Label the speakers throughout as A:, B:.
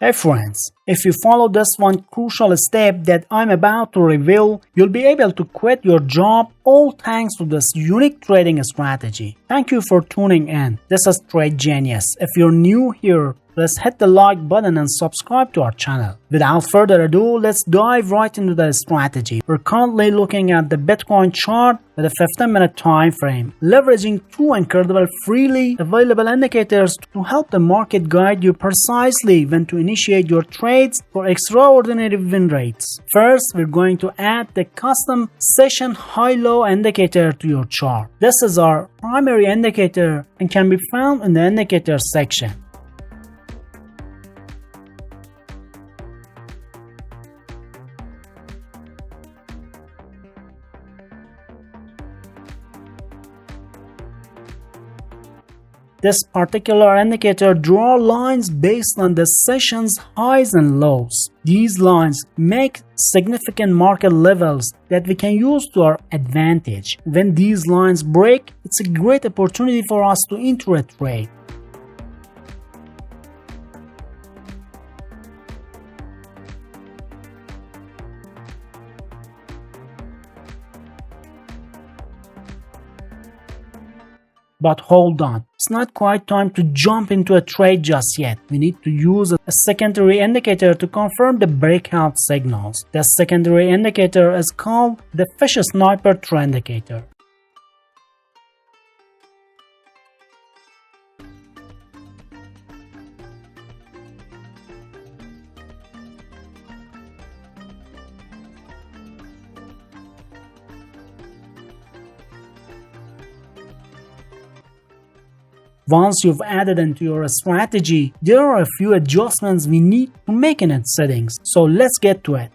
A: Hey friends, if you follow this one crucial step that I'm about to reveal, you'll be able to quit your job all thanks to this unique trading strategy. Thank you for tuning in. This is TradeGenius. If you're new here, please hit the like button and subscribe to our channel. Without further ado, let's dive right into the strategy. We're currently looking at the Bitcoin chart with a 15-minute time frame, leveraging two incredible freely available indicators to help the market guide you precisely when to initiate your trades for extraordinary win rates. First, we're going to add the custom session high-low indicator to your chart. This is our primary indicator and can be found in the indicator section. This particular indicator draws lines based on the session's highs and lows. These lines make significant market levels that we can use to our advantage. When these lines break, it's a great opportunity for us to enter a trade. But hold on, it's not quite time to jump into a trade just yet. We need to use a secondary indicator to confirm the breakout signals. The secondary indicator is called the fish sniper trend indicator. Once you've added into your strategy, there are a few adjustments we need to make in its settings. So let's get to it.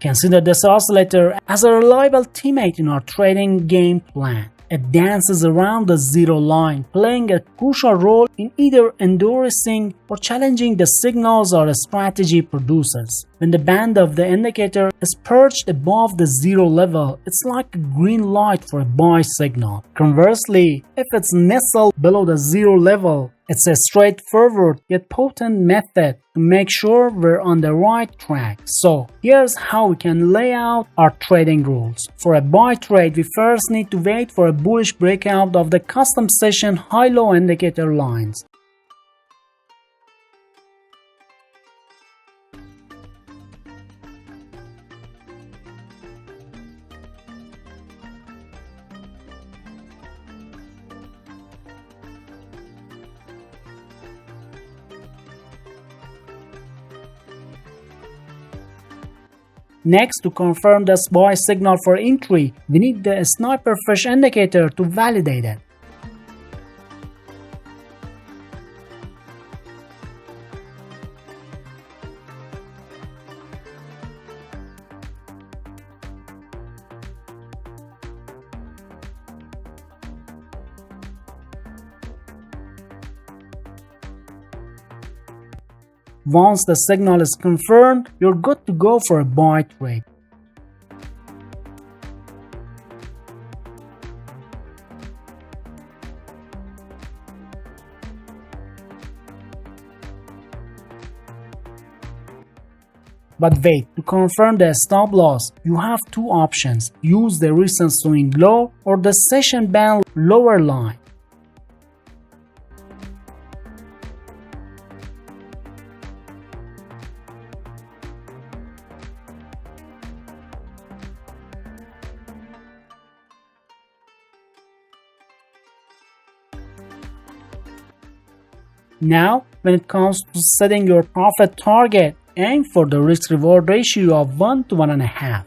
A: Consider this oscillator as a reliable teammate in our trading game plan. It dances around the zero line, playing a crucial role in either endorsing or challenging the signals our strategy produces. When the band of the indicator is perched above the zero level, it's like a green light for a buy signal. Conversely, if it's nestled below the zero level, it's a straightforward yet potent method to make sure we're on the right track. So here's how we can lay out our trading rules. For a buy trade, we first need to wait for a bullish breakout of the custom session high-low indicator lines. Next, to confirm this buy signal for entry, we need the sniper fish indicator to validate it. Once the signal is confirmed, you're good to go for a buy trade. But wait, to confirm the stop loss, you have two options. Use the recent swing low or the session band lower line. Now, when it comes to setting your profit target, aim for the risk-reward ratio of 1 to 1.5.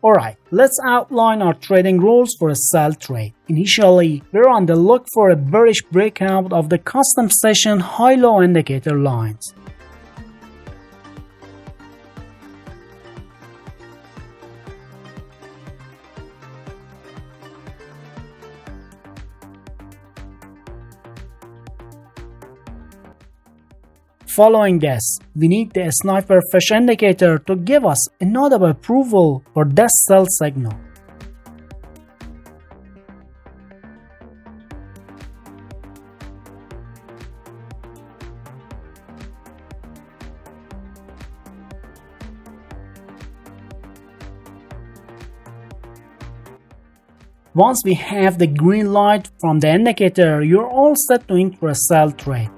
A: Alright, let's outline our trading rules for a sell trade. Initially, we're on the look for a bearish breakout of the custom session high-low indicator lines. Following this, we need the sniper fish indicator to give us a node of approval for this sell signal. Once we have the green light from the indicator, you're all set to enter a sell trade.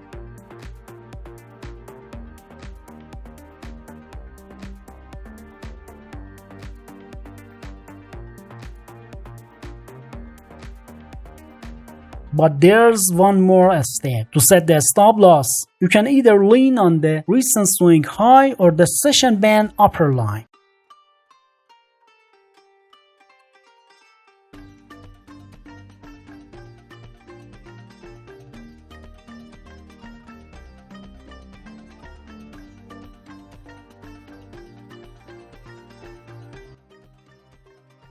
A: But there's one more step. To set the stop loss, you can either lean on the recent swing high or the session band upper line.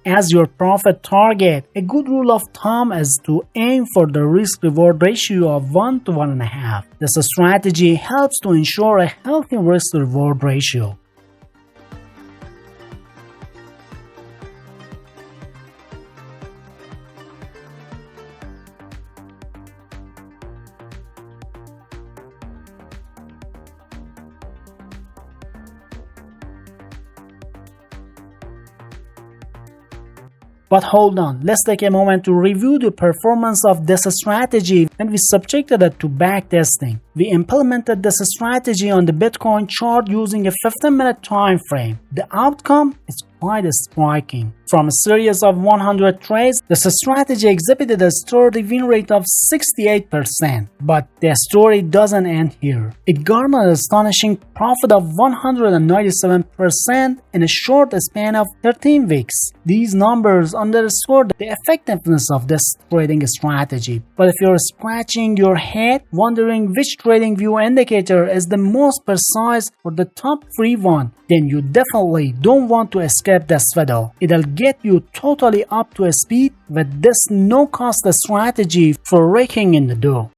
A: As your profit target, a good rule of thumb is to aim for the risk-reward ratio of 1 to 1.5. This strategy helps to ensure a healthy risk-reward ratio. But hold on, let's take a moment to review the performance of this strategy when we subjected it to backtesting. We implemented this strategy on the Bitcoin chart using a 15-minute time frame. The outcome is quite striking. From a series of 100 trades, this strategy exhibited a sturdy win rate of 68%. But the story doesn't end here. It garnered an astonishing profit of 197% in a short span of 13 weeks. These numbers underscore the effectiveness of this trading strategy. But if you're scratching your head, wondering which TradingView indicator is the most precise or the top free one, then you definitely don't want to escape this video. It'll get you totally up to speed with this no-cost strategy for raking in the dough.